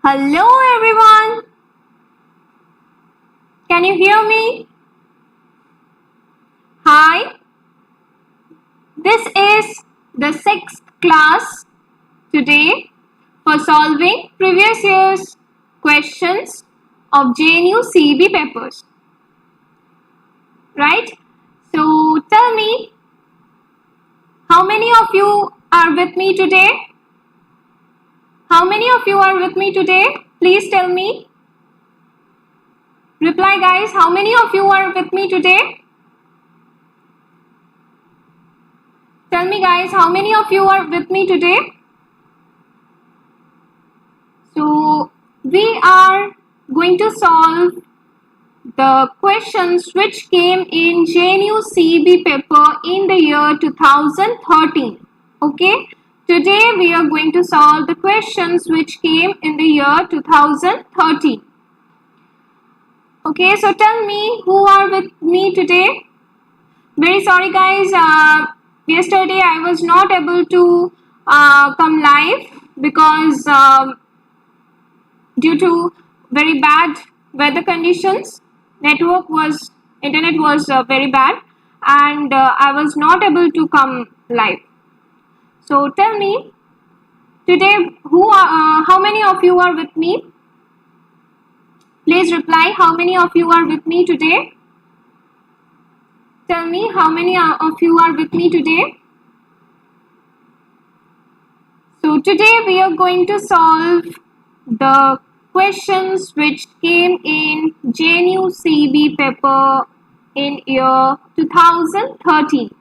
Hello everyone. Can you hear me? Hi. This is the 6th class today for solving previous year's questions of JNU CEEB papers. Right? So tell me, how many of you are with me today? How many of you are with me today? Please tell me. Reply guys, how many of you are with me today? Tell me guys, how many of you are with me today? So we are going to solve the questions which came in JNU CEEB paper in the year 2013. Okay, today we are going to solve the questions which came in the year 2013. Okay, so tell me who are with me today. Very sorry guys, yesterday I was not able to come live because due to very bad weather conditions, internet was very bad, and I was not able to come live. So tell me today how many of you are with me? Please reply, how many of you are with me today? Tell me how many of you are with me today. So today we are going to solve the questions which came in JNU CEEB paper in year 2013.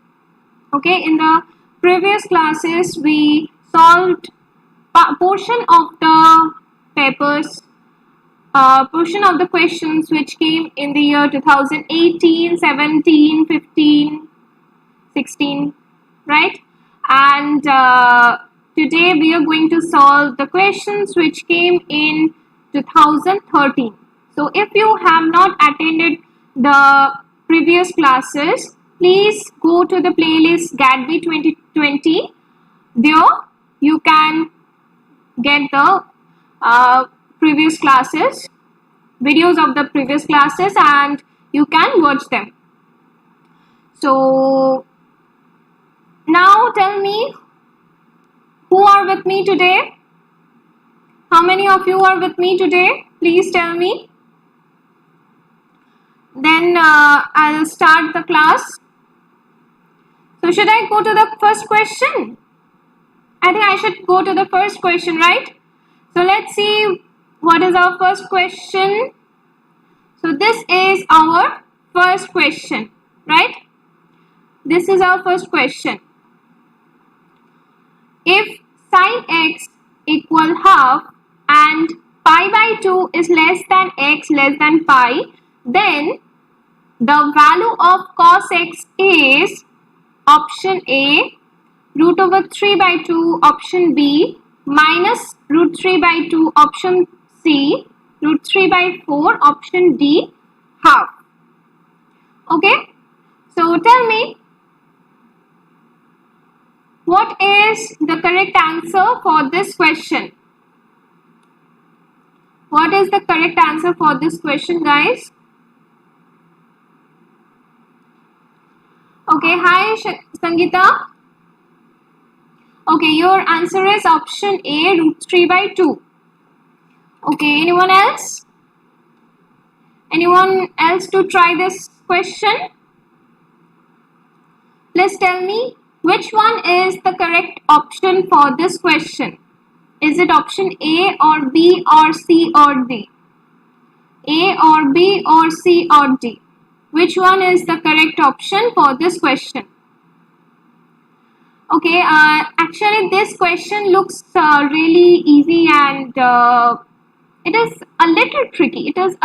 Okay, in the previous classes we solved portion of the papers, portion of the questions which came in the year 2018, 17, 15, 16, right? And today we are going to solve the questions which came in 2013. So if you have not attended the previous classes, please go to the playlist GAT-B 2020. There you can get the previous classes, videos of the previous classes, and you can watch them. So now tell me who are with me today. How many of you are with me today? Please tell me. Then I'll start the class. So should I go to the first question? I think I should go to the first question, right? So let's see what is our first question. So this is our first question, right? This is our first question. If sin x equal half and pi by 2 is less than x less than pi, then the value of cos x is option A, root over 3 by 2, option B, minus root 3 by 2, option C, root 3 by 4, option D, half. Okay, so tell me, what is the correct answer for this question? What is the correct answer for this question, guys? Okay, hi Sangeeta. Okay, your answer is option A, root 3 by 2. Okay, anyone else? Anyone else to try this question? Please tell me which one is the correct option for this question. Is it option A or B or C or D? A or B or C or D? Which one is the correct option for this question? Okay, actually this question looks really easy, and it is a little tricky. It is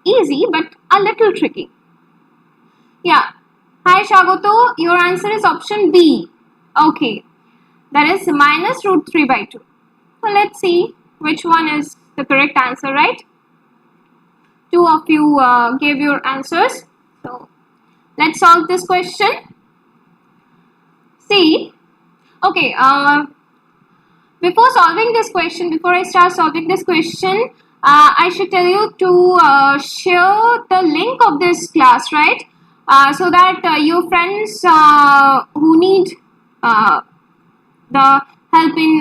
easy but a little tricky. Yeah. Hi Shagoto, your answer is option B. Okay, that is minus root 3 by 2. So let's see which one is the correct answer, right? Two of you gave your answers. So let's solve this question. See, okay, Before solving this question, before I start solving this question, I should tell you to share the link of this class, right? So that your friends who need the help in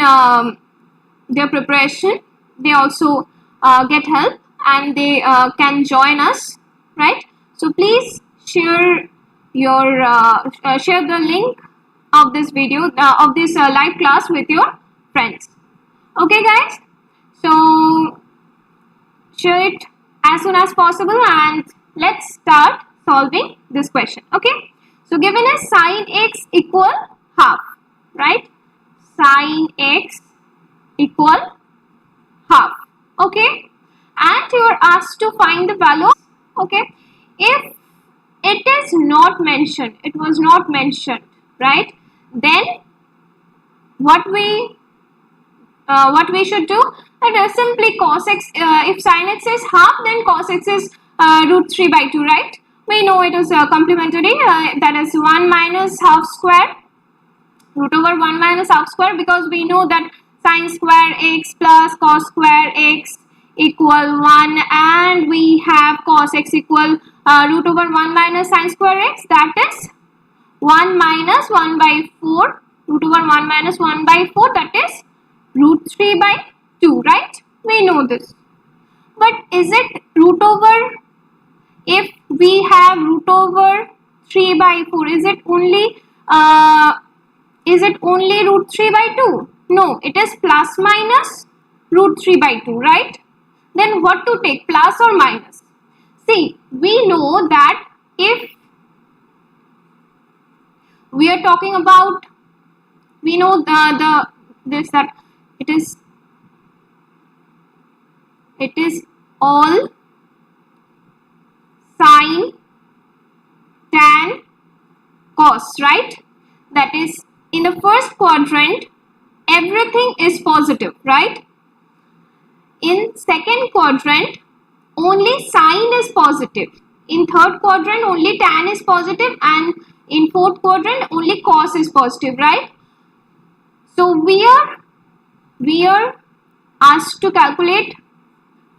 their preparation, they also get help and they can join us, right? So please share your share the link of this video of this live class with your friends. Okay guys, so share it as soon as possible and let's start solving this question. Okay, so given as sin x equal half, right? Sin x equal half. Okay, and you are asked to find the value. Okay, if it is not mentioned, it was not mentioned, right? Then what we should do? Simply cos x. If sin x is half, then cos x is root 3 by 2, right? We know it is complementary. That is 1 minus half square, root over 1 minus half square, because we know that sin square x plus cos square x equal 1, and we have cos x equal root over 1 minus sin square x, that is 1 minus 1 by 4, root over 1 minus 1 by 4, that is root 3 by 2, right? We know this. But is it root over, if we have root over 3 by 4, is it only root 3 by 2? No, it is plus minus root 3 by 2, right? Then what to take, plus or minus? See, we know that if we are talking about, we know that it is all sin, tan, cos, right? That is, in the first quadrant everything is positive, right? In second quadrant only sin is positive, in third quadrant only tan is positive, and in fourth quadrant only cos is positive, right? So we are asked to calculate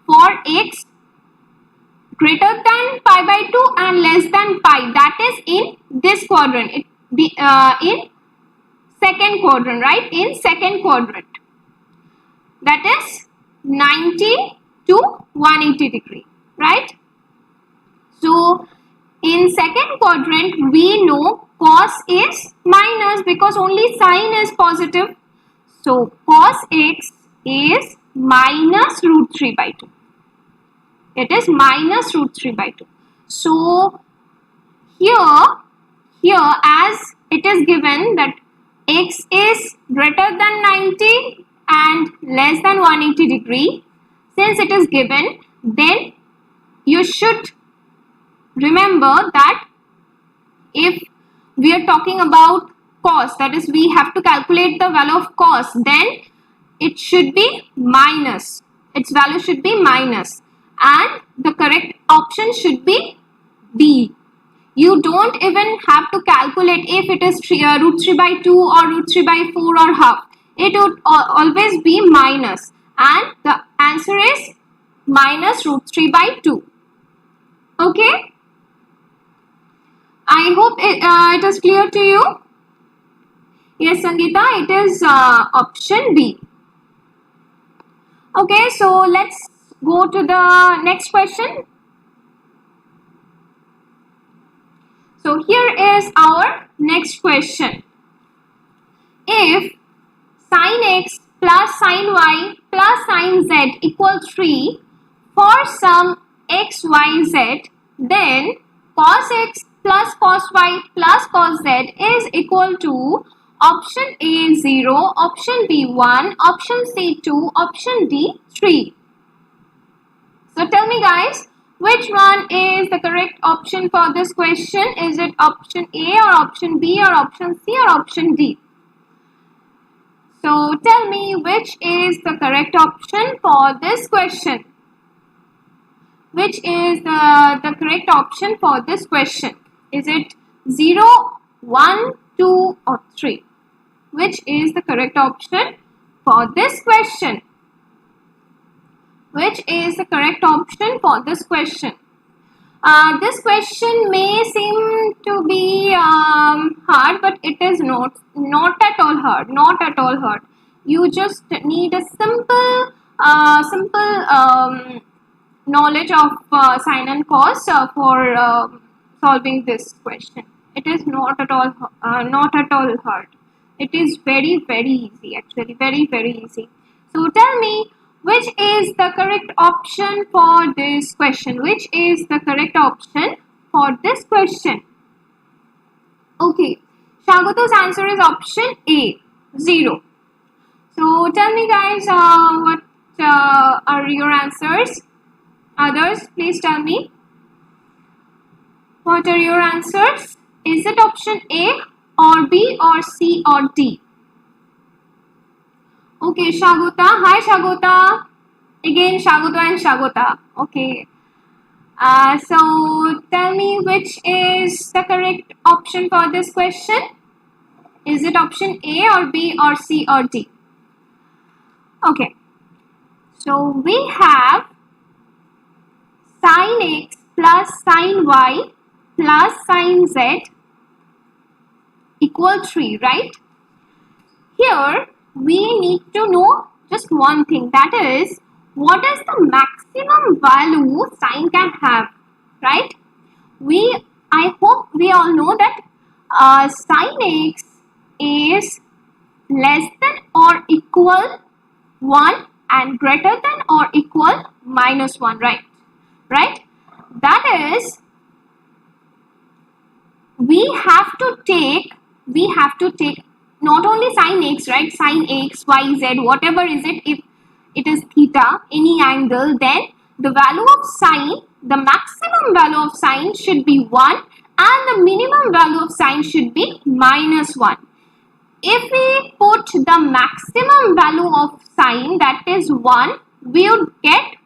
for x greater than pi by 2 and less than pi, that is in this quadrant, in second quadrant, right? In second quadrant, that is 90 to 180 degree, right? So in second quadrant we know cos is minus because only sin is positive, so cos x is minus root 3 by 2. It is minus root 3 by 2. So here as it is given that x is greater than 90 and less than 180 degree, since it is given, then you should remember that if we are talking about cos, that is we have to calculate the value of cos, then it should be minus, its value should be minus, and the correct option should be B. You don't even have to calculate if it is root 3 by 2 or root 3 by 4 or half. It would always be minus, and the answer is minus root 3 by 2. Okay, I hope it is clear to you. Yes, Sangeeta, it is option B. Okay, so let's go to the next question. So here is our next question. If sin x plus sin y plus sin z equals 3 for some x, y, z, then cos x plus cos y plus cos z is equal to option A 0, option B 1, option C 2, option D 3. So tell me guys, which one is the correct option for this question? Is it option A or option B or option C or option D? So tell me which is the correct option for this question. Which is the correct option for this question? Is it 0, 1, 2 or 3? Which is the correct option for this question? Which is the correct option for this question? This question may seem to be hard, but it is not at all hard. Not at all hard. You just need a simple knowledge of sine and cos for solving this question. It is not at all hard. It is very easy, actually, very easy. So tell me, which is the correct option for this question? Which is the correct option for this question? Okay, Shaguta's answer is option A, 0. So tell me, guys, what are your answers? Others, please tell me. What are your answers? Is it option A or B or C or D? Okay, Shaguta. Hi, Shaguta. Again, Shaguta and Shaguta. Okay. So tell me, which is the correct option for this question? Is it option A or B or C or D? Okay. So we have sin x plus sin y plus sin z equal 3, right? Here we need to know just one thing, that is, what is the maximum value sine can have, right? I hope we all know that sin x is less than or equal 1 and greater than or equal minus 1, right? That is, we have to take not only sin x, right? Sin x, y, z, whatever is it, if it is theta, any angle, then the value of sine, the maximum value of sine should be 1 and the minimum value of sine should be minus 1. If we put the maximum value of sine, that is 1, we would get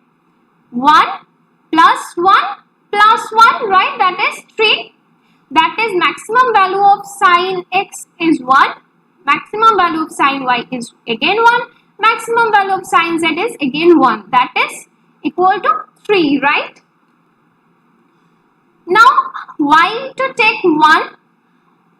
1 plus 1 plus 1, right? That is 3. That is, maximum value of sine x is 1. Maximum value of sine y is again 1. Maximum value of sine z is again 1. That is equal to 3, right? Now, why to take 1?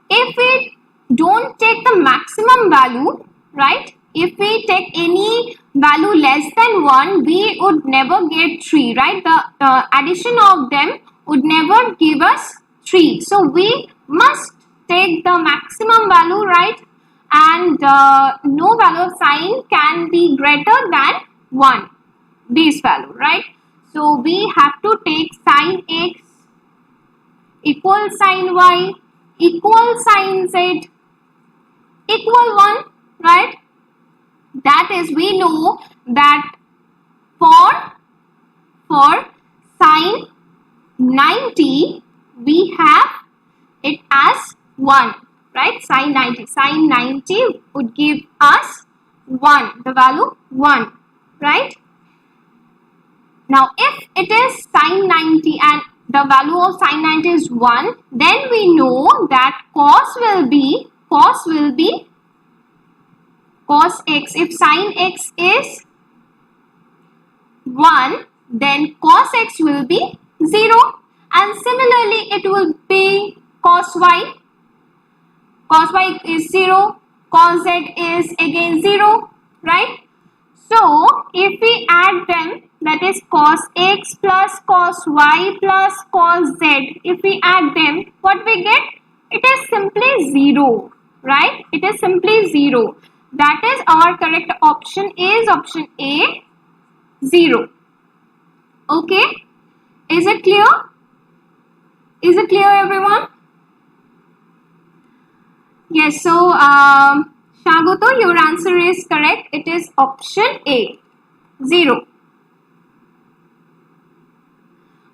If we don't take the maximum value, right? If we take any value less than 1, we would never get 3, right? The addition of them would never give us 3. So we must take the maximum value, right? And no value of sine can be greater than 1 base value, right? So we have to take sin x equal sin y equal sin z equal 1, right? That is, we know that for sin 90 we have it as 1, right? Sin 90 would give us 1, the value 1, right? Now if it is sin 90 and the value of sin 90 is 1, then we know that cos x. If sin x is 1, then cos x will be 0, and similarly it will be cos y. Cos y is 0, cos z is again 0, right? So if we add them, that is cos x plus cos y plus cos z, if we add them, what we get? It is simply 0, right? It is simply 0. That is, our correct option is option A, 0. Okay? Is it clear? Is it clear, everyone? Yes, so Shagoto, your answer is correct. It is option A, 0.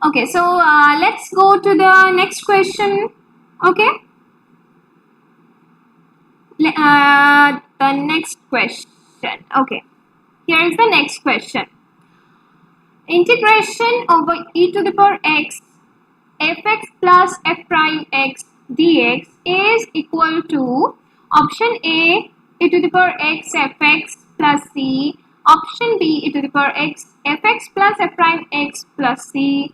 Okay, so let's go to the next question. Okay? The next question. Okay, here is the next question. Integration over e to the power x fx plus f prime x dx is equal to option A e to the power x fx plus c. Option B, e to the power x fx plus f prime x plus c.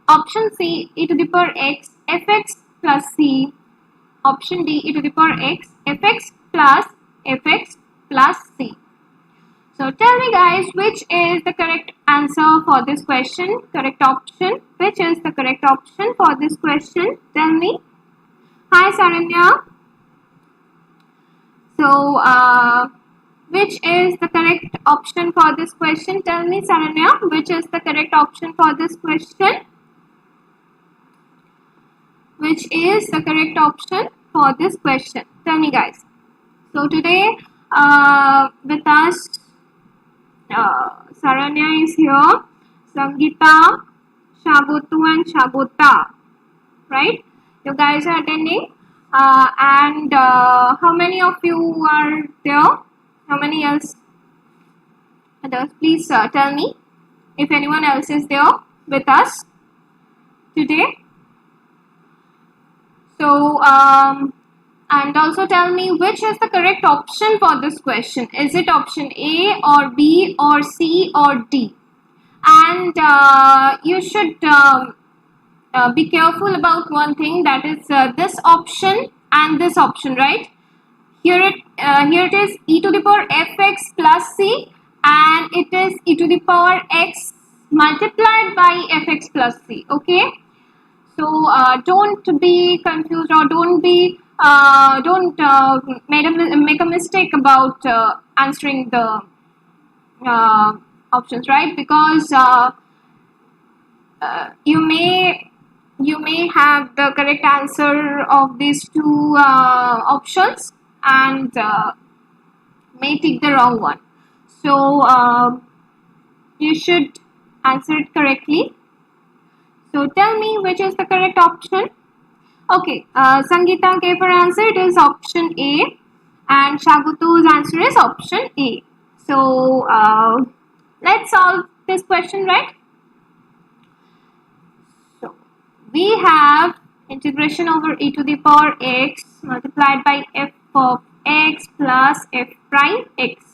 Option C, e to the power x fx plus c. Option D, e to the power x fx plus c. So tell me guys, which is the correct answer for this question? Correct option. Which is the correct option for this question? Tell me. Hi Saranya. So which is the correct option for this question? Tell me Saranya, which is the correct option for this question? Which is the correct option for this question? Tell me guys. So today with us Saranya is here, Sangeeta, Shagotu and Shagota, right? You guys are attending and how many of you are there? How many else? Others, please tell me if anyone else is there with us today. So and also tell me which is the correct option for this question. Is it option A or B or C or D? And you should be careful about one thing, that is this option and this option, right? Here it is e to the power fx plus c, and it is e to the power x multiplied by fx plus c. Okay, so don't be confused, or don't make a mistake about answering the options, right? Because you may have the correct answer of these two options and may take the wrong one. So you should answer it correctly. So tell me which is the correct option. Okay, Sangeeta gave her answer. It is option A, and Shagutu's answer is option A. So let's solve this question, right? So we have integration over e to the power x multiplied by f of x plus f prime x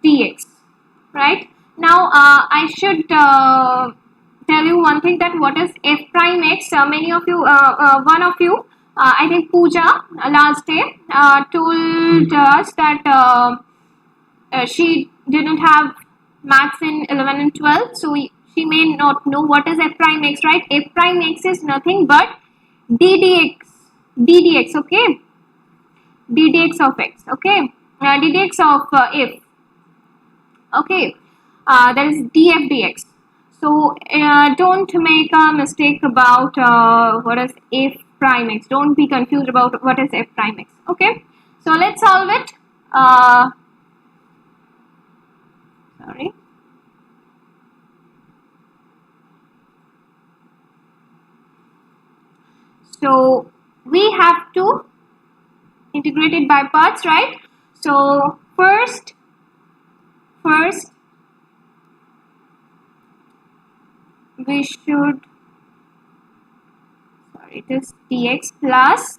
dx, right? Now I should tell you one thing, that what is f prime x. Many of you, one of you, I think Pooja, last day told us that she didn't have maths in 11 and 12, so she may not know what is f prime x, right? F prime x is nothing but ddx, okay? ddx of x, okay? ddx of f, okay? That is df dx. So don't make a mistake about what is f prime x. Don't be confused about what is f prime x, okay? So let's solve it. Sorry. So we have to integrate it by parts, right? So first we should, sorry, it is dx plus,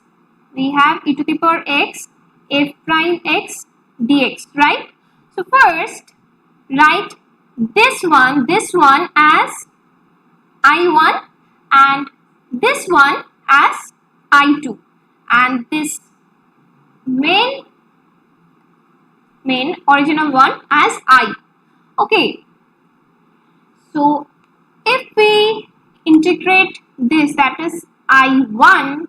we have e to the power x f prime x dx, right? So first write this one as I1 and this one as I2, and this main original one as I. Okay, so if we integrate this, that is I1,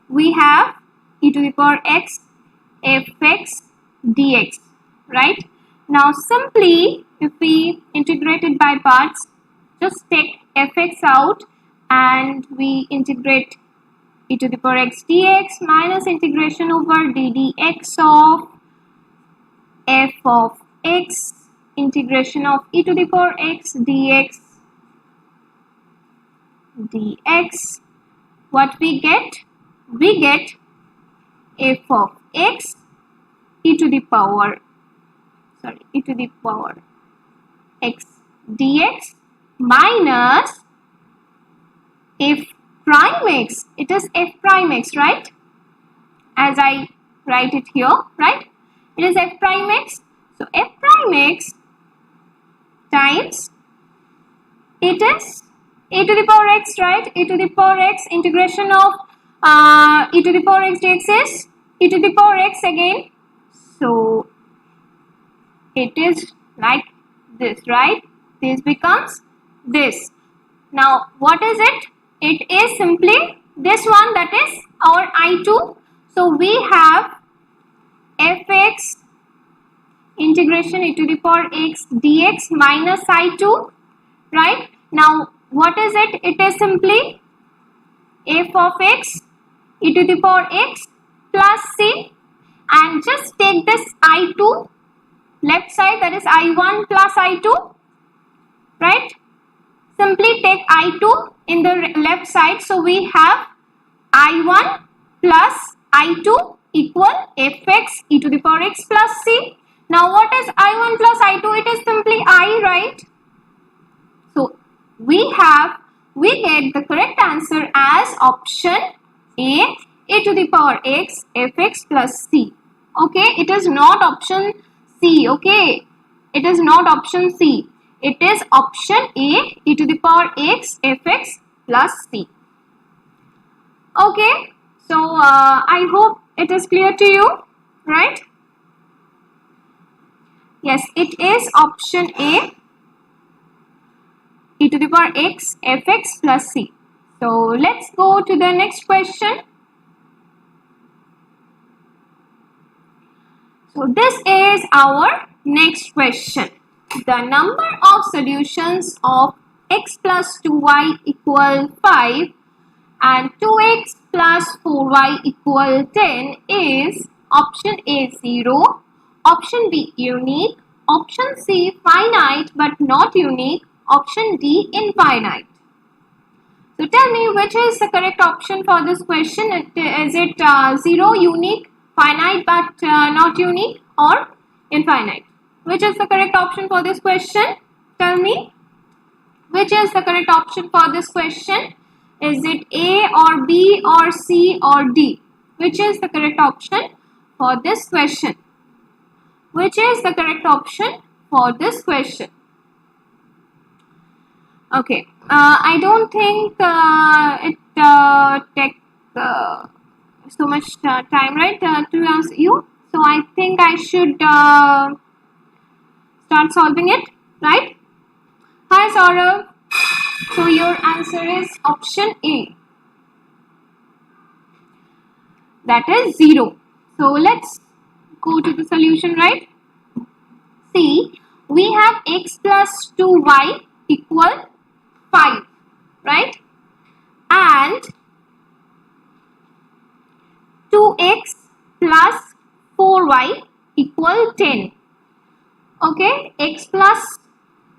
we have e to the power x fx dx, right? Now simply if we integrate it by parts, just take fx out and we integrate e to the power x dx minus integration over ddx of f of x integration of e to the power x dx. What we get? We get f of x e to the power x dx minus f prime x. It is f prime x, right? As I write it here, right? It is f prime x. So f prime x times, it is a to the power x, right? A to the power x, integration of e to the power x dx is e to the power x again. So it is like this, right? This becomes this. Now what is it? It is simply this one, that is our I2. So we have fx integration e to the power x dx minus I2, right? Now what is it? It is simply f of x e to the power x plus c, and just take this I2 left side, that is I1 plus I2, right? Simply take I2 in the left side. So we have I1 plus I2 equal fx e to the power x plus c. Now what is I1 plus I2? It is simply I, right? So we get the correct answer as option A, e to the power x fx plus c. Okay, it is not option C. Okay, it is not option C. It is option A, e to the power x fx plus c. Okay, so I hope it is clear to you, right? Yes, it is option A, e to the power x fx plus c. So let's go to the next question. So this is our next question. The number of solutions of x plus 2y equal 5 and 2x plus 4y equal 10 is option A 0, option B unique, option C finite but not unique, option D infinite. So tell me, which is the correct option for this question? Is it 0, unique, finite but not unique, or infinite? Which is the correct option for this question? Tell me, which is the correct option for this question? Is it A or B or C or D? Which is the correct option for this question? Which is the correct option for this question? Okay, I don't think it takes so much time, right, to answer you. So I think I should start solving it, right? Hi Saurav. So your answer is option A, that is 0. So let's go to the solution, right? See, we have x plus 2y equal 5, right? And 2x plus 4y equal 10. Okay, x plus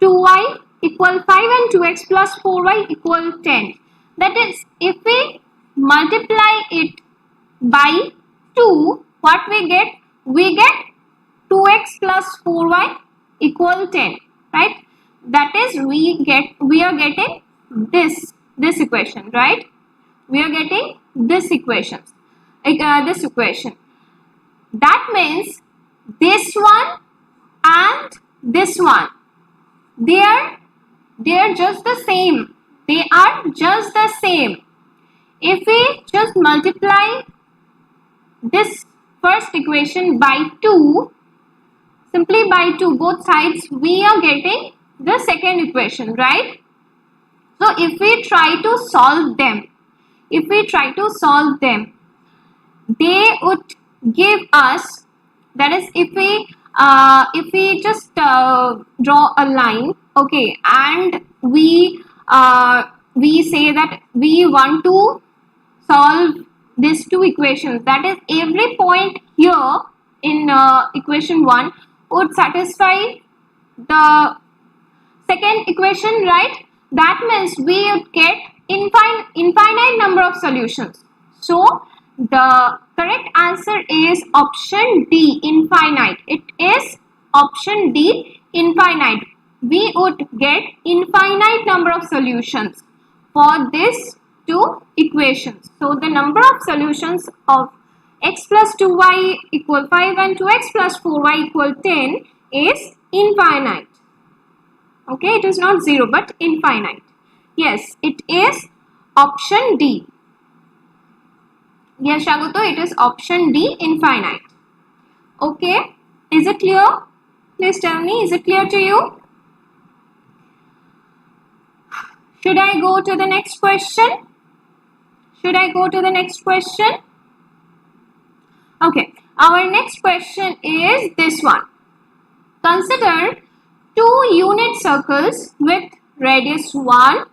2y equal 5 and 2x plus 4y equal 10. That is, if we multiply it by 2, what we get? We get 2x plus 4y equal 10, right? That is, we are getting this equation, right? We are getting this equation. That means this one and this one, they are just the same. They are just the same. If we just multiply this first equation by 2, simply by 2, both sides, we are getting the second equation, right? So if we try to solve them, they would give us, that is, if we just draw a line, okay, and we say that we want to solve these two equations, that is, every point here in equation 1 would satisfy the second equation, right? That means we would get infinite number of solutions. So the correct answer is option D, infinite. It is option D, infinite. We would get infinite number of solutions for these two equations. So the number of solutions of x plus 2y equal 5 and 2x plus 4y equal 10 is infinite. Okay, it is not 0 but infinite. Yes, it is option D. Yes, Shaguto, it is option D, infinite. Okay, is it clear? Please tell me, is it clear to you? Should I go to the next question? Should I go to the next question? Okay, our next question is this one. Consider two unit circles with radius 1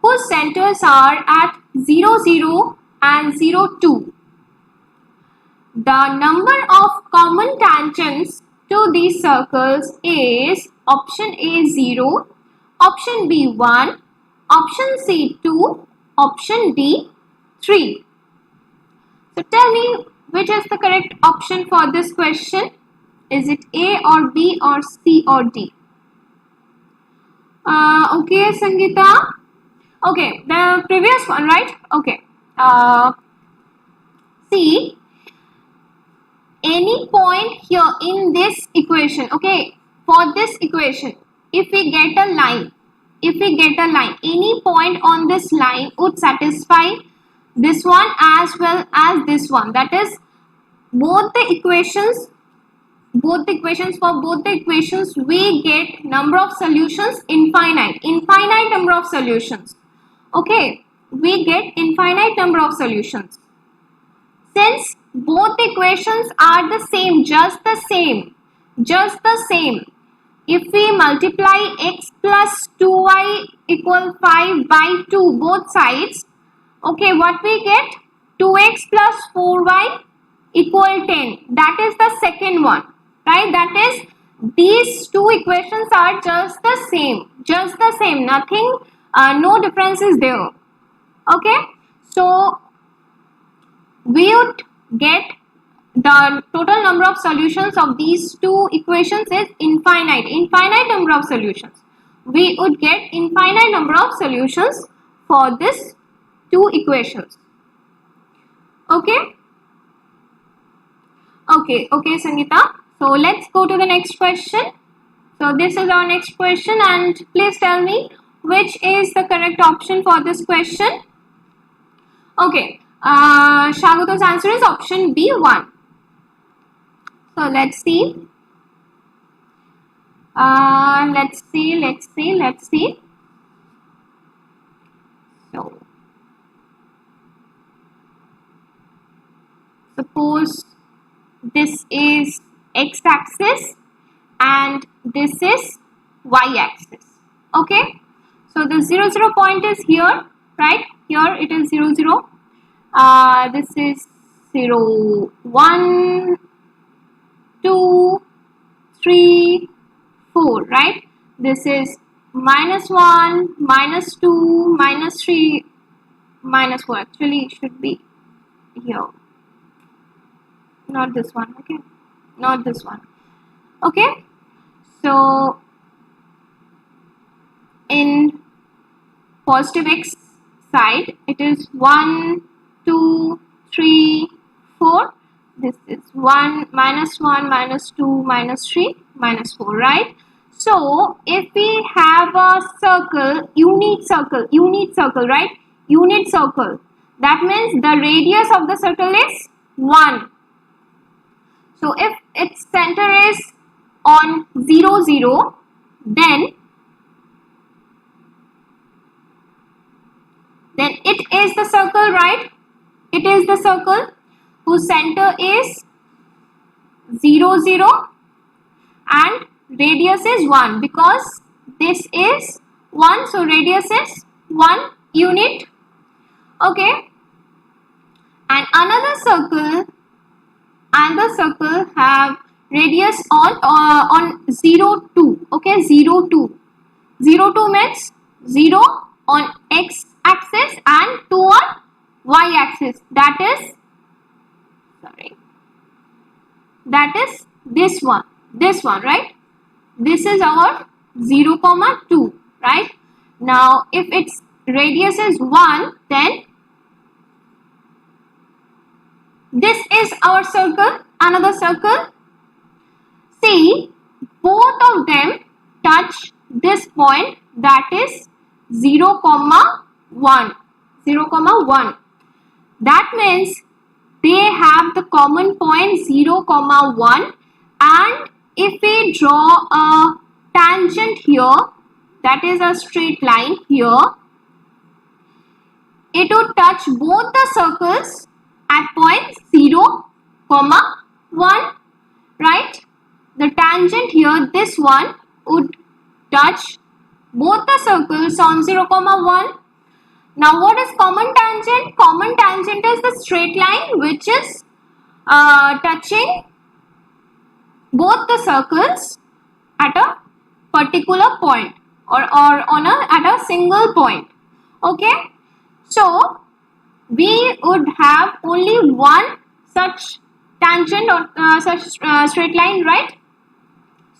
whose centers are at 0, 0 and 0, 2. The number of common tangents to these circles is option A 0, option B 1, option C 2, option D 3. So tell me which is the correct option for this question. Is it A or B or C or D? Okay, Sangeeta. Okay, the previous one, right? Okay. See, any point here in this equation, okay, for this equation, if we get a line, any point on this line would satisfy this one as well as this one. That is, both the equations for both the equations we get number of solutions infinite number of solutions. Okay, we get infinite number of solutions. Since both the equations are the same, just the same, if we multiply x plus 2y equal 5 by 2 both sides, okay, what we get? 2x plus 4y equal 10. That is the second one, right? That is, these two equations are just the same, nothing, no difference is there. Okay, so we would get the total number of solutions of these two equations is infinite number of solutions. We would get infinite number of solutions for this two equations. Okay, Sangeeta. So let's go to the next question. So this is our next question, and please tell me which is the correct option for this question. Okay, Shaguto's answer is option B 1. So let's see. Let's see. So suppose this is x-axis and this is y-axis. Okay, so the 0, 0 point is here, right? Here it is 0, 0. This is 0, 1, 2, 3, 4, right? This is minus 1, minus 2, minus 3, minus 4. Actually, it should be here. Not this one, okay? Not this one. Okay? So, in positive x side, it is 1, 2, 3, 4. This is 1, minus 2, minus 3, minus 4, right? So, if we have a circle, unit circle, right? Unit circle. That means the radius of the circle is 1. So, if its center is on 0, 0, then it is the circle, right? It is the circle whose center is 0, 0 and radius is 1, because this is 1, so radius is 1 unit. Okay, and another circle have radius on 0, 2. Okay, 0, 2. 0, 2 means 0 on x axis and 2 on y axis. That is this one, right? This is our 0, 2, right? Now, if its radius is 1, then this is our circle, another circle. See, both of them touch this point, that is 0, 1. 0, 1. That means they have the common point 0, 1, and if we draw a tangent here, that is a straight line here, it would touch both the circles at point 0, 1, right? The tangent here, this one, would touch both the circles on 0, 1. Now what is common tangent? Common tangent is the straight line which is touching both the circles at a particular point or at a single point. Okay, so we would have only one such tangent or such straight line, right?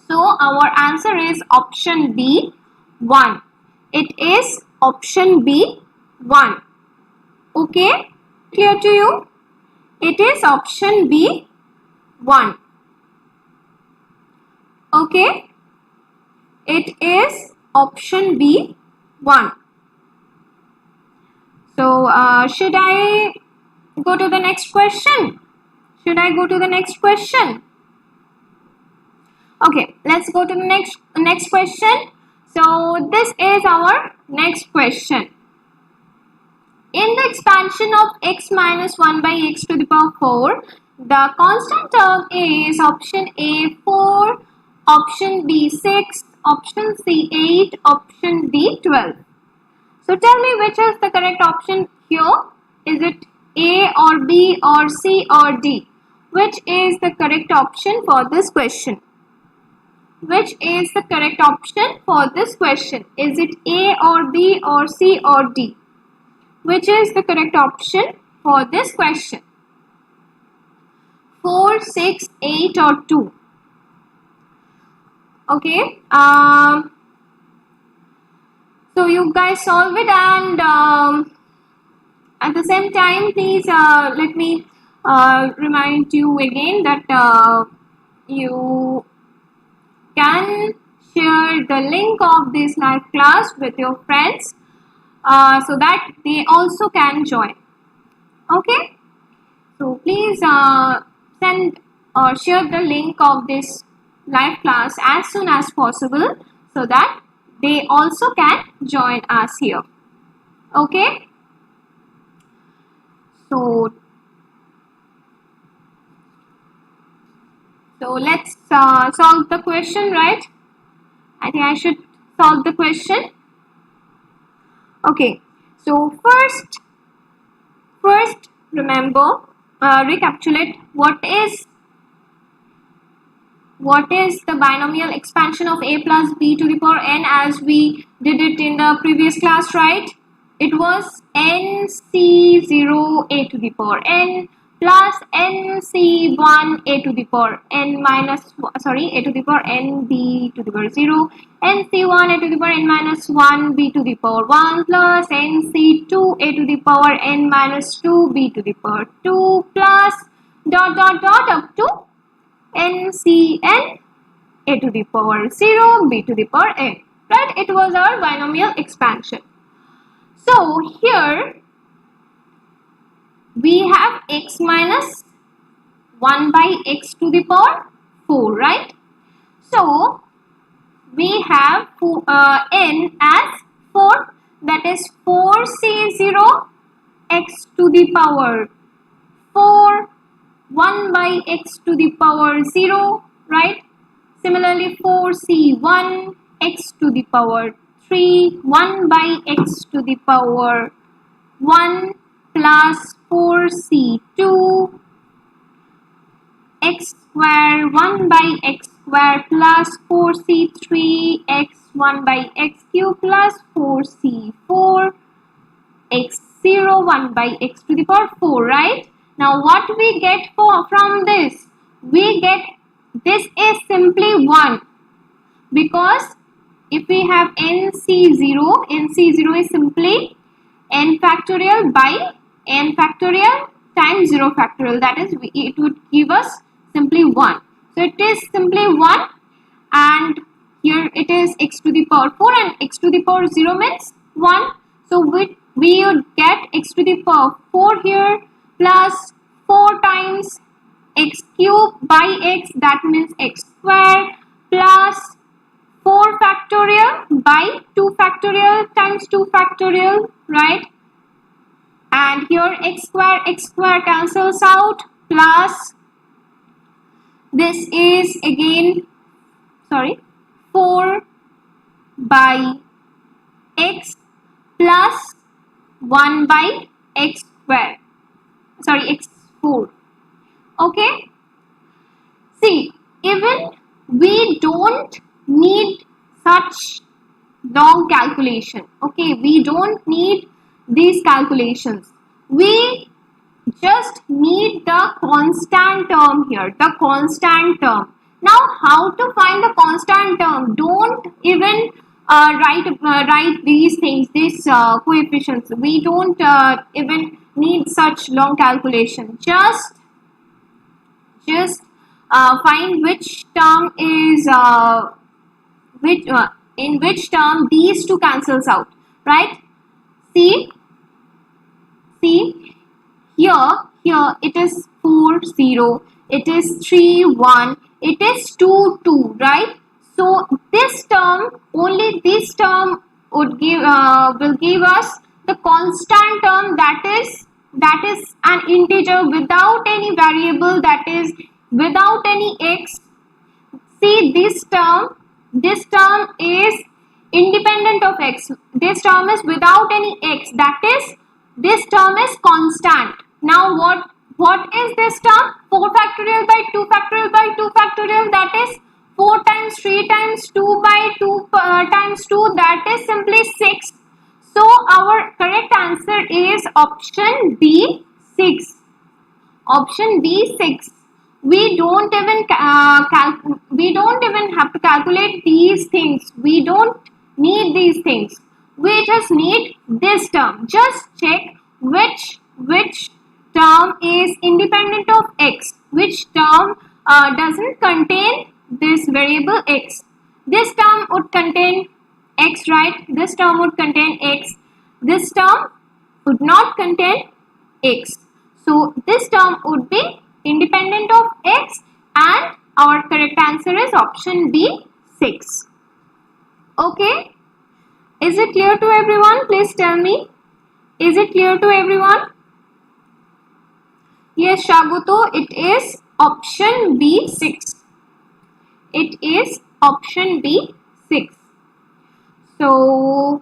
So our answer is option B, 1. It is option B, 1. Okay, clear to you? It is option B, 1. Okay, it is option B, 1. So should I go to the next question? Should I go to the next question? Okay, let's go to the next question. So this is our next question. In the expansion of x minus 1 by x to the power 4, the constant term is option A 4, option B 6, option C 8, option D 12. So tell me which is the correct option here. Is it A or B or C or D? Which is the correct option for this question? Which is the correct option for this question? Is it A or B or C or D? Which is the correct option for this question? 4, 6, 8 or 2? Okay. So you guys solve it, and at the same time, please let me remind you again that you can share the link of this live class with your friends so that they also can join. Okay, so please send or share the link of this live class as soon as possible so that they also can join us here. Okay, so let's solve the question, right? I think I should solve the question. Okay, so first remember, recapitulate what is the binomial expansion of a plus b to the power n, as we did it in the previous class, right? It was nc0 a to the power n plus nc1 a to the power n minus, a to the power n b to the power 0, nc1 a to the power n minus 1 b to the power 1 plus nc2 a to the power n minus 2 b to the power 2 plus dot up to ncn a to the power 0 b to the power n, right? It was our binomial expansion. So here we have x minus 1 by x to the power 4, right? So we have n as 4, that is 4c0 x to the power 4, 1 by x to the power 0, right? Similarly 4c1 x to the power 3, 1 by x to the power 1 plus 4c2 x square 1 by x square plus 4c3 x 1 by x cube plus 4c4 x0 1 by x to the power 4, right? Now what we get from this? We get this is simply 1, because if we have nc0 is simply n factorial by n factorial times 0 factorial, that is it would give us simply 1. So it is simply 1, and here it is x to the power 4 and x to the power 0 means 1. So we would get x to the power 4 here plus 4 times x cube by x, that means x square, plus 4 factorial by 2 factorial times 2 factorial, right? And here x square cancels out, plus this is again 4 by x plus 1 by x square, x4. Okay, see, even we don't need such long calculation. Okay, we don't need these calculations. We just need the constant term here, the constant term. Now, how to find the constant term? Don't even write these things, these coefficients. We don't even need such long calculation. Just find which term is in which term these two cancels out, right? See here it is 4 0, it is 3 1, it is 2 2, right? So this term, only this term would give will give us the constant term, that is an integer without any variable, that is without any x. See, this term is independent of x. This term is without any x, that is this term is constant. Now what is this term? 4 factorial by 2 factorial by 2 factorial, that is 4 times 3 times 2 by 2 times 2, that is simply 6. So our correct answer is option B, 6. Option B, 6. We don't even have to calculate these things. We don't need these things. We just need this term. Just check which term is independent of x, which term doesn't contain this variable x. This term would contain x, right? This term would contain x. This term would not contain x. So this term would be independent of x, and our correct answer is option B, 6. Okay, is it clear to everyone? Please tell me, is it clear to everyone? Yes, Shaguto, it is option B, 6. It is option B, 6. So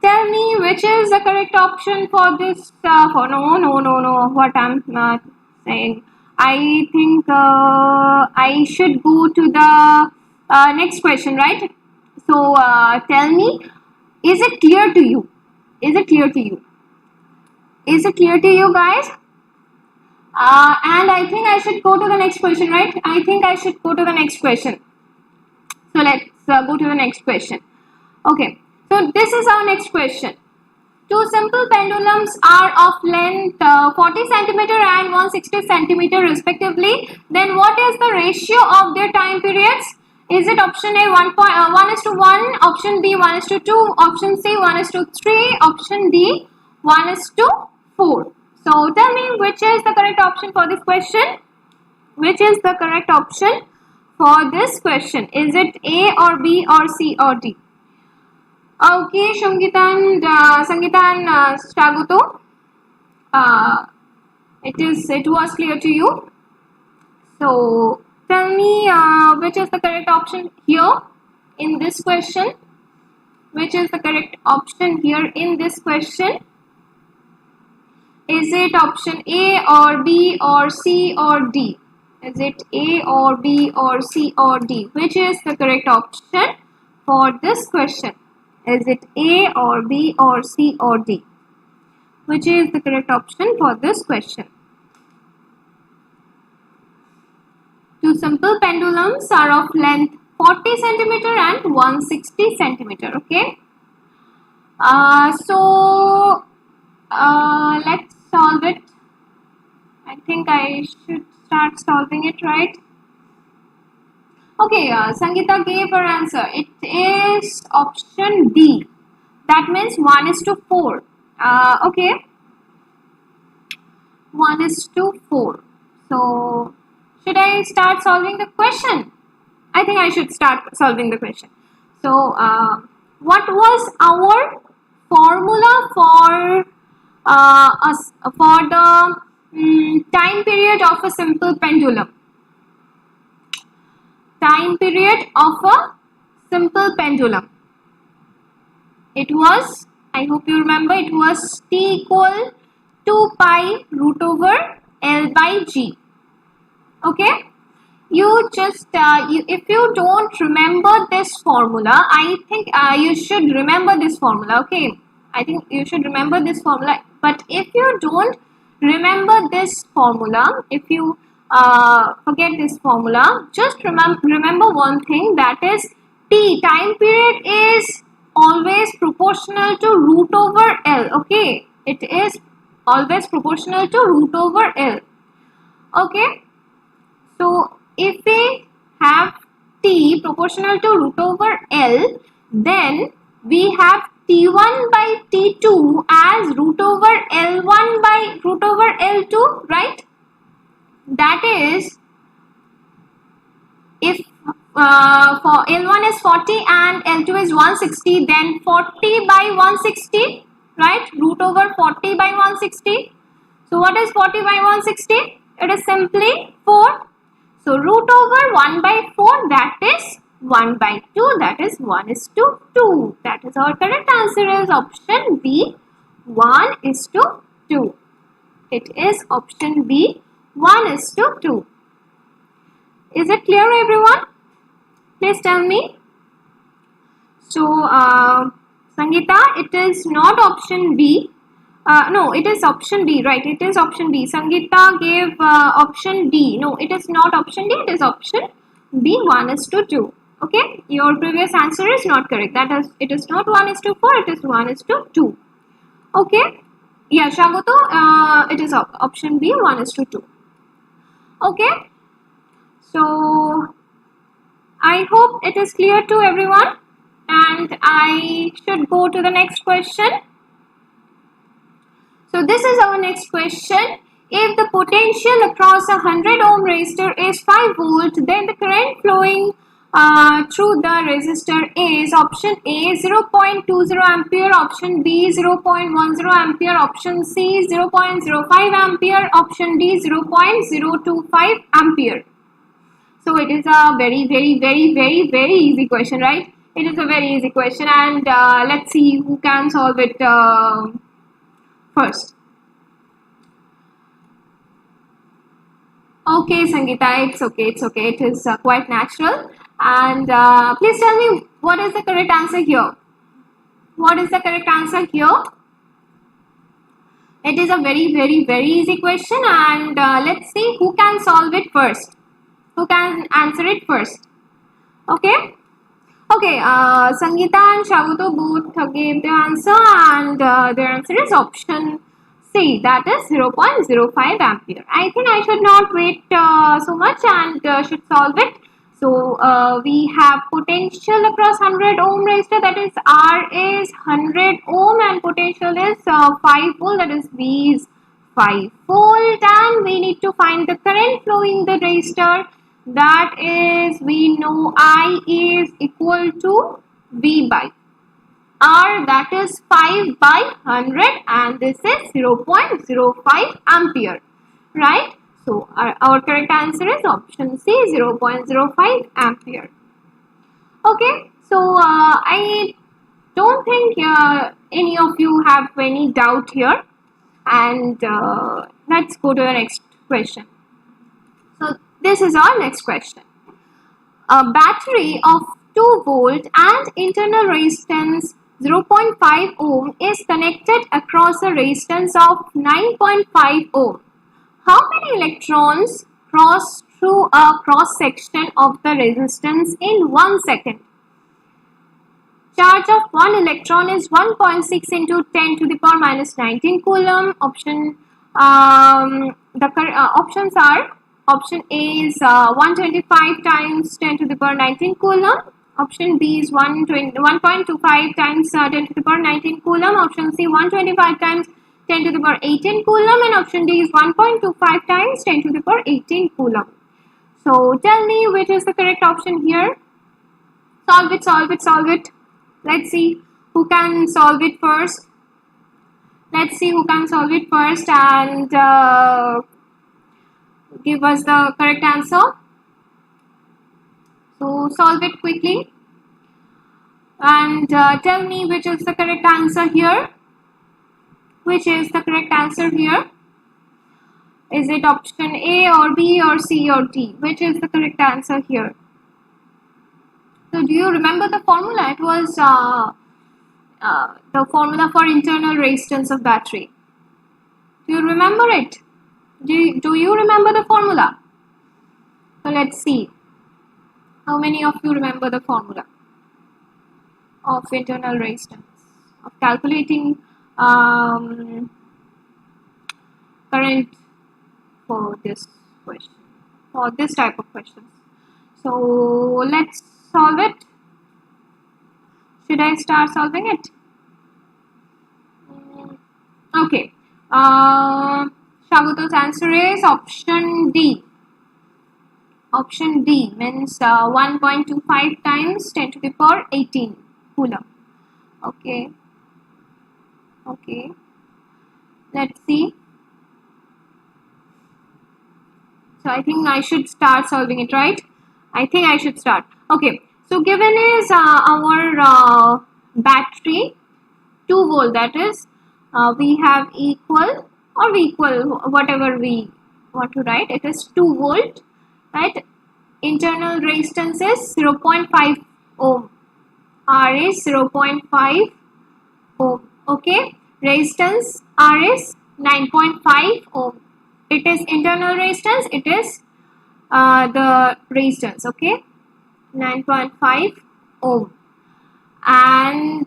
tell me which is the correct option for this. No, what I'm saying, I think I should go to the next question, right? So tell me, is it clear to you? Is it clear to you? Is it clear to you guys? And I think I should go to the next question, right? I think I should go to the next question. So let's go to the next question. Okay, so this is our next question. Two simple pendulums are of length 40 centimeter and 160 centimeter respectively. Then what is the ratio of their time periods? Is it option A 1:1, option B 1:2, option C 1:3, option D 1:4? So tell me which is the correct option for this question. Which is the correct option for this question? Is it A or B or C or D? Okay, Sangeeta and Shaguto, it was clear to you. So tell me which is the correct option here in this question. Which is the correct option here in this question? Is it option A or B or C or D? Is it A or B or C or D? Which is the correct option for this question? Is it A or B or C or D? Which is the correct option for this question? Two simple pendulums are of length 40 centimeter and 160 centimeter. Okay. So let's solve it. I think I should start solving it, right? Okay, Sangeeta gave her answer. It is option D. That means 1:4. Okay, 1:4. So, should I start solving the question? I think I should start solving the question. So, what was our formula for the time period of a simple pendulum? Time period of a simple pendulum. It was, I hope you remember, it was T equal 2 pi root over L by G. Okay? You just, if you don't remember this formula, I think you should remember this formula. Okay? I think you should remember this formula. But if you don't remember this formula, if you forget this formula, just remember one thing, that is T, time period, is always proportional to root over L. Okay, it is always proportional to root over L. Okay, so if we have T proportional to root over L, then we have T1 by T2 as root over L1 by root over L2, right? That is, if for L1 is 40 and L2 is 160, then 40 by 160, right? Root over 40 by 160. So what is 40 by 160? It is simply 4. So root over 1 by 4, that is 1 by 2, that is 1:2. That is our correct answer, is option B, 1:2. It is option B, 1:2. Is it clear, everyone? Please tell me. So, Sangeeta, it is not option B. No, it is option D, right? It is option D. Sangeeta gave option D. No, it is not option D. It is option B, 1:2. Okay, your previous answer is not correct. That is, it is not 1:4. It is 1:2. Okay. Yeah, Shagoto, it is option B, 1:2. Okay. So, I hope it is clear to everyone, and I should go to the next question. So this is our next question. If the potential across a 100 ohm resistor is 5 volt, then the current flowing through the resistor is option A 0.20 ampere, option B 0.10 ampere, option C 0.05 ampere, option D 0.025 ampere. So it is a very easy question, right? It is a very easy question, and let's see who can solve it first. Okay, Sangeeta, it's okay. It is quite natural. And please tell me, what is the correct answer here? What is the correct answer here? It is a very easy question, and let's see who can solve it first. Who can answer it first? Okay. Okay, Sangeeta and Shagoto both gave their answer, and their answer is option C, that is 0.05 ampere. I think I should not wait so much and should solve it. So we have potential across 100 ohm resistor, that is R is 100 ohm, and potential is 5 volt, that is V is 5 volt, and we need to find the current flowing the resistor. That is, we know I is equal to V by R, that is 5 by 100, and this is 0.05 ampere, right? So our correct answer is option C, 0.05 ampere. Okay, so I don't think any of you have any doubt here, and let's go to the next question. So this is our next question. A battery of 2 volt and internal resistance 0.5 ohm is connected across a resistance of 9.5 ohm. How many electrons cross through a cross section of the resistance in 1 second? Charge of 1 electron is 1.6 into 10 to the power minus 19 coulomb. Options are Option A is 125 times 10 to the power 19 coulomb. Option B is 1.25 times 10 to the power 19 coulomb. Option C 125 times 10 to the power 18 coulomb, and option D is 1.25 times 10 to the power 18 coulomb. So tell me which is the correct option here. Solve it, solve it, solve it. Let's see who can solve it first. Let's see who can solve it first and give us the correct answer. So solve it quickly and tell me which is the correct answer here. Which is the correct answer here? Is it option A or B or C or D? Which is the correct answer here? So do you remember the formula? It was the formula for internal resistance of battery. Do you remember it? Do you remember the formula? So let's see. How many of you remember the formula of internal resistance? Of calculating current for this question, for this type of questions. So let's solve it. Should I start solving it? Okay. Shaguta's answer is option D. Option D means 1.25 times 10 to the power 18 coulomb. Okay. Okay. Let's see. So I think I should start solving it, right? I think I should start. Okay. So given is our battery 2 volt, that is we have equal whatever we want to write. It is 2 volt, right? Internal resistance is 0.5 ohm. R is 0.5 ohm. Okay. Resistance R is 9.5 ohm. It is internal resistance. It is the resistance. Okay. 9.5 ohm, and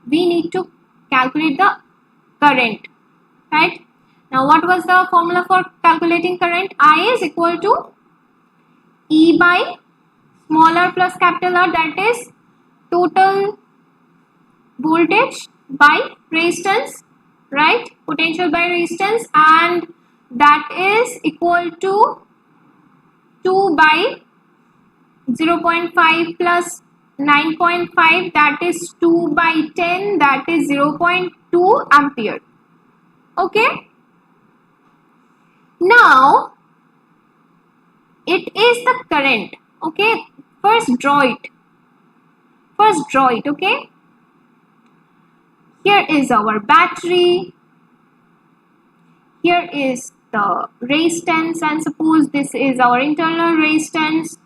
we need to calculate the current, right? Now what was the formula for calculating current? I is equal to E by small r plus capital R, that is total voltage by resistance, right? Potential by resistance, and that is equal to 2 by 0.5 plus 9.5, that is 2 by 10, that is 0.2 ampere. Okay. Now it is the current. Okay. First draw it. Okay. Here is our battery. Here is the resistance, and suppose this is our internal resistance,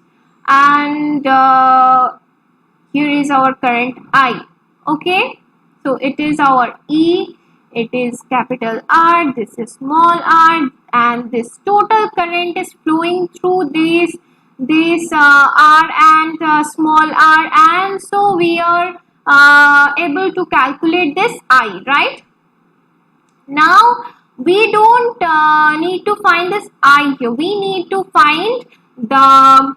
and here is our current I. Okay. So it is our E, it is capital R, this is small r, and this total current is flowing through this R and small r, and so we are able to calculate this I, right? Now we don't need to find this I here. We need to find the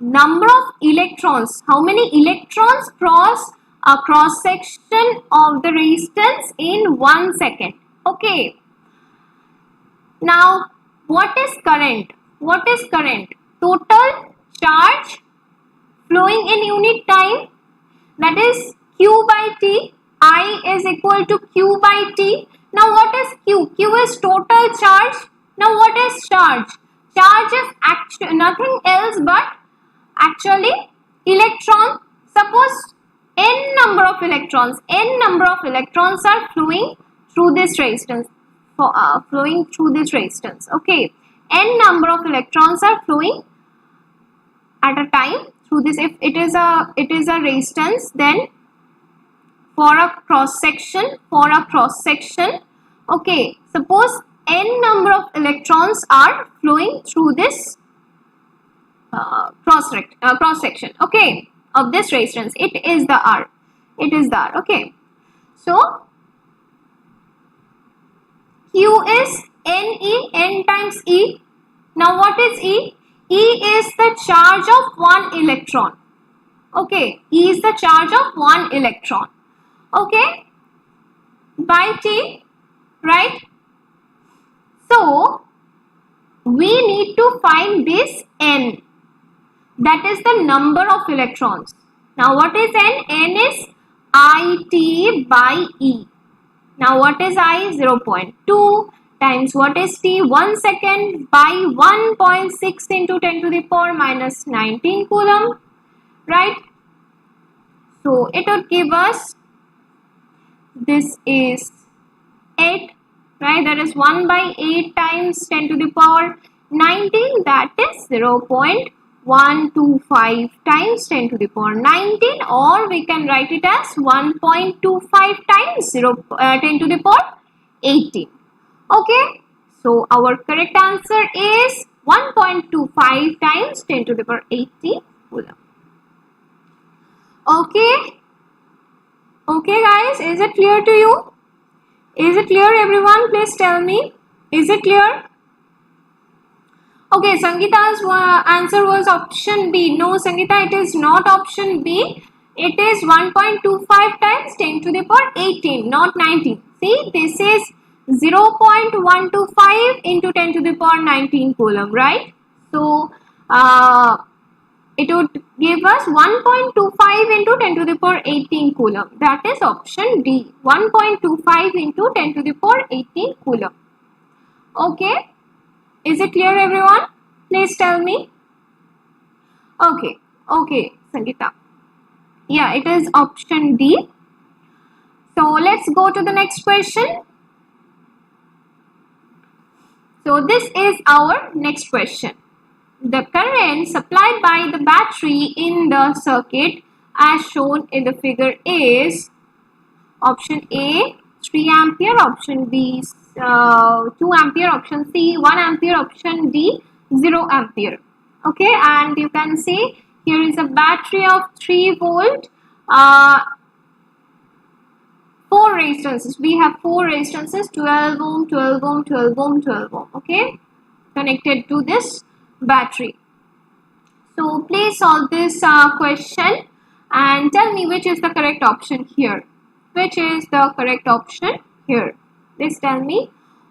number of electrons. How many electrons cross a cross section of the resistance in 1 second. Okay. Now what is current? What is current? Total charge flowing in unit time, that is Q by T. I is equal to Q by T. Now what is Q? Q is total charge. Now what is charge? Charge is actually nothing else but actually electron. Suppose n number of electrons are flowing through this resistance. Okay, n number of electrons are flowing at a time through this. If it is a resistance, then for a cross section, okay, suppose n number of electrons are flowing through this cross section, okay, of this resistance. It is the R. Okay. So Q is N times E. Now what is E? E is the charge of one electron. Okay, E is the charge of one electron. Okay, by T, right? So we need to find this N, that is the number of electrons. Now what is N? N is IT by E. Now what is I? 0.2 times what is T? 1 second by 1.6 into 10 to the power minus 19 coulomb, right? So it would give us, this is 8, right? That is 1 by 8 times 10 to the power 19, that is 0.125 times 10 to the power 19, or we can write it as 1.25 times 10 to the power 18. Okay, so our correct answer is 1.25 times 10 to the power 18 coulomb. Okay, okay guys, is it clear to you? Is it clear everyone? Please tell me. Is it clear? Okay, Sangeeta's answer was option B. No, Sangeeta, it is not option B. It is 1.25 times 10 to the power 18, not 19. See, this is 0.125 into 10 to the power 19 coulomb, right? So, it would give us 1.25 into 10 to the power 18 coulomb. That is option D. 1.25 into 10 to the power 18 coulomb. Okay. Is it clear everyone? Please tell me. Okay. Okay, Sangeeta. Yeah, it is option D. So let's go to the next question. So this is our next question. The current supplied by the battery in the circuit as shown in the figure is option A 3 ampere, option B 2 ampere, option C 1 ampere, option D 0 ampere. Okay, and you can see here is a battery of 3 volt, 4 resistances. We have 4 resistances, 12 ohm, 12 ohm, 12 ohm, 12 ohm. Okay, connected to this battery. So please solve this question and tell me which is the correct option here. Which is the correct option here? Please tell me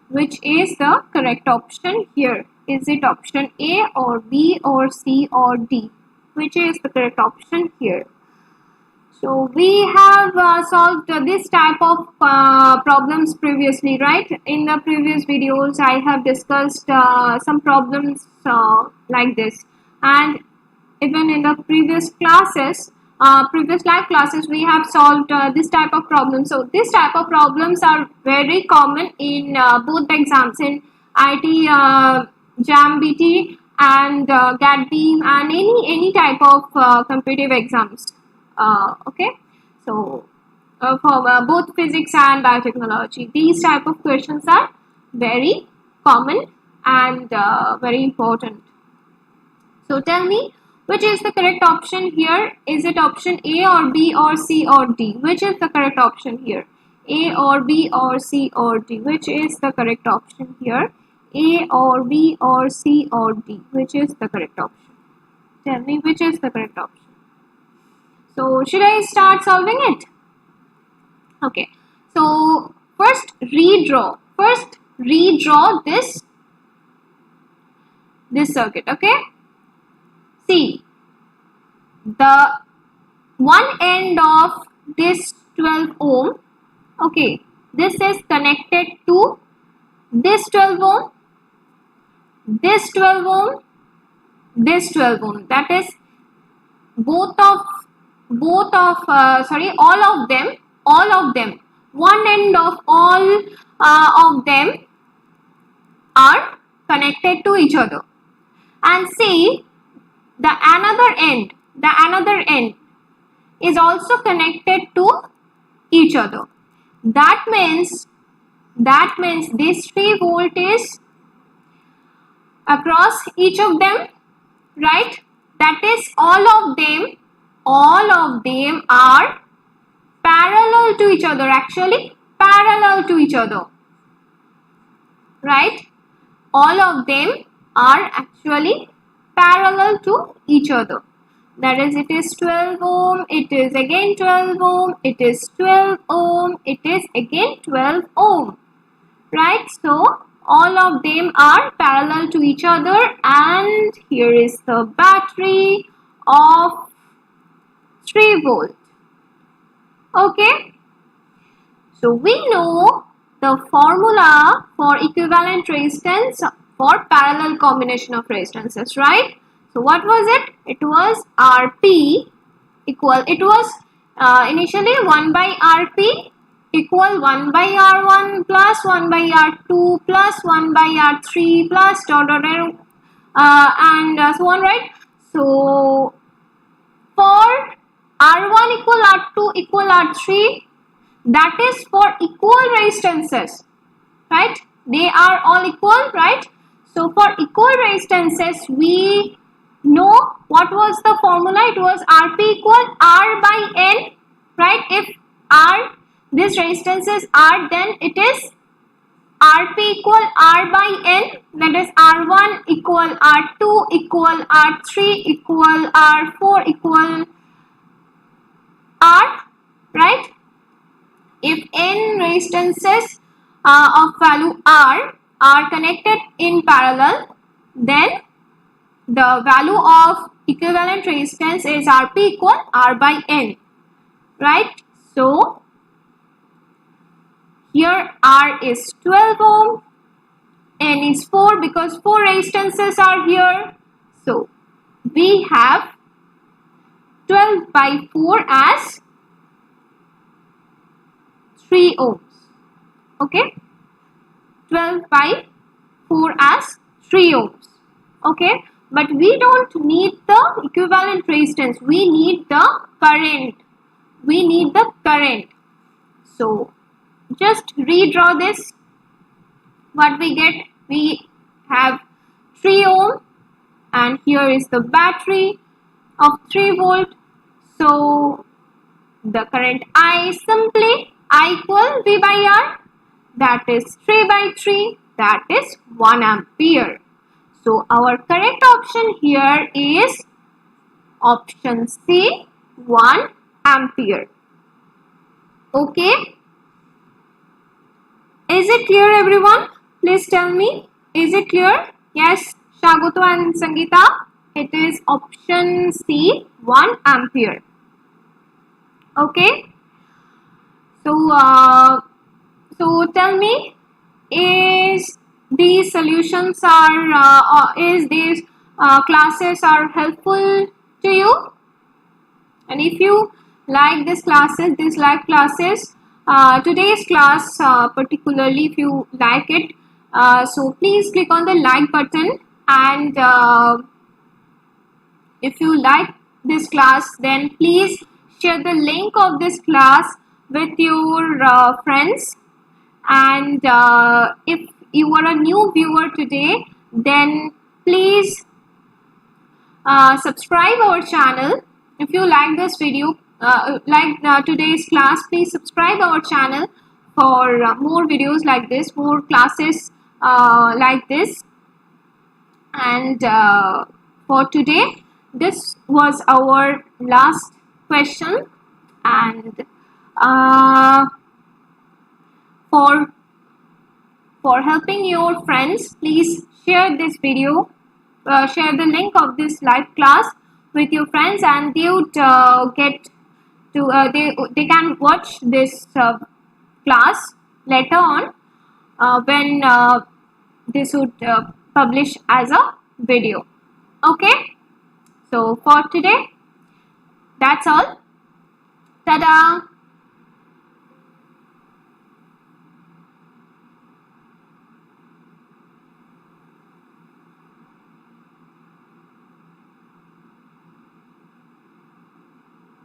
which is the correct option here. Is it option A or B or C or D? Which is the correct option here? So we have solved this type of problems previously, right? In the previous videos, I have discussed some problems like this, and even in the previous classes, previous live classes, we have solved this type of problems. So this type of problems are very common in both the exams, in IT, JAM BT, and GAT-B, and any type of competitive exams. Okay, so for both physics and biotechnology, these type of questions are very common and very important. So tell me, which is the correct option here? Is it option A or B or C or D? Which is the correct option here? A or B or C or D? Which is the correct option here? A or B or C or D? Which is the correct option? Tell me which is the correct option. So should I start solving it? Okay. So first redraw this circuit. Okay. See, the one end of this 12 ohm. Okay. This is connected to this 12 ohm, this 12 ohm, this 12 ohm. That is all of them, one end of all of them are connected to each other. And see, the another end is also connected to each other. That means this 3 volt is across each of them, right? That is all of them are parallel to each other, actually parallel to each other, right? All of them are actually parallel to each other. That is, it is 12 ohm, it is again 12 ohm, it is 12 ohm, it is again 12 ohm. Right? So all of them are parallel to each other, and here is the battery of 3 volt. Okay. So we know the formula for equivalent resistance for parallel combination of resistances, right? So what was it? It was Rp equal, it was initially 1 by Rp equal 1 by R1 plus 1 by R2 plus 1 by R3 plus dot dot dot and so on, right? So for R1 equal R2 equal R3, that is for equal resistances, right? They are all equal, right? So for equal resistances, we know what was the formula. It was Rp equal R by N, right? If R, this resistance is R, then it is Rp equal R by N, that is R1 equal R2 equal R3 equal R4 equal R, right? If n resistances of value R are connected in parallel, then the value of equivalent resistance is Rp equal R by N, right? So here R is 12 ohm, N is 4 because 4 resistances are here. So we have 12 by 4 as 3 ohms. Okay, 12 by 4 as 3 ohms. Okay, but we don't need the equivalent resistance, we need the current. We need the current. So just redraw this. What we get, we have 3 ohm, and here is the battery of 3 volt. So the current I is simply I equal V by R, that is 3 by 3, that is 1 ampere. So our correct option here is option C, 1 ampere. Okay. Is it clear, everyone? Please tell me. Is it clear? Yes, Shagoto and Sangeeta. It is option C, 1 ampere. Okay. So tell me, is these solutions are is these classes are helpful to you? And if you like these classes, these live classes, today's class particularly, if you like it, so please click on the like button, and if you like this class, then please share the link of this class with your friends. And if you are a new viewer today, then please subscribe our channel. If you like this video, today's class, please subscribe our channel for more videos like this, more classes like this. And for today, this was our last question, and for helping your friends, please share this video, share the link of this live class with your friends, and they would get to they can watch this class later on when this would publish as a video. Okay, so for today, that's all. Ta-da!